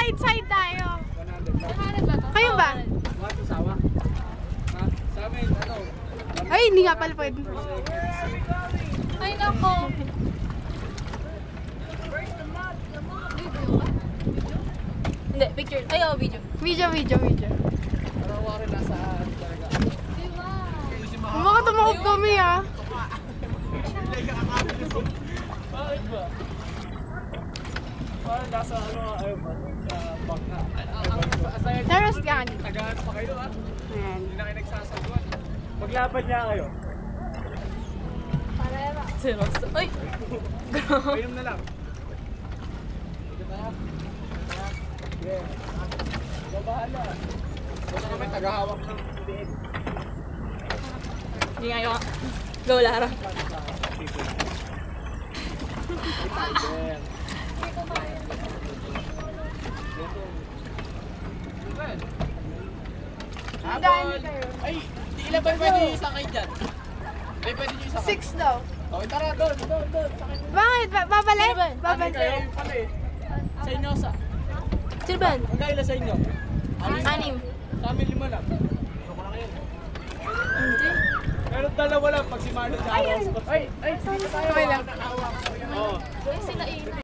Side tayo. Kayo ba? Sa amin, ano? Ay, hindi nga pala pwede. Ay, nako. Hindi, picture. Ay, oh, video. Video. Parang wari nasa talaga. Baka tumakot kami ah. Bakit ba? Parang nasa ano, ayaw ba? Sa bangka. Terrace yan. Tagaan pa kayo ha? Ayan. Hindi na kayo nagsasaguan. Maglapad niya kayo. Zero. Ay! Painom na lang. Dito tayo. Yeah. Babahala. Basta kami tagahawak ng liit. Hindi nga yung... Go, Lara. Dami kayo. Ay, di ilan ba pwede isakay dyan? Ay, pwede nyo isakay. 6 daw. Okay, tara, doon. Sakay. Bakit? Babalik? Sino ba? Babalik. Kayo pala eh. Sa inyo, Sino ba? ang kaila sa inyo? Anim. Sa amin 5 lang. Ano ko lang ngayon? Pero dalawa lang pag si Marlon sa araw. Ay, dito tayo. Okay lang. Oo. Ay, sila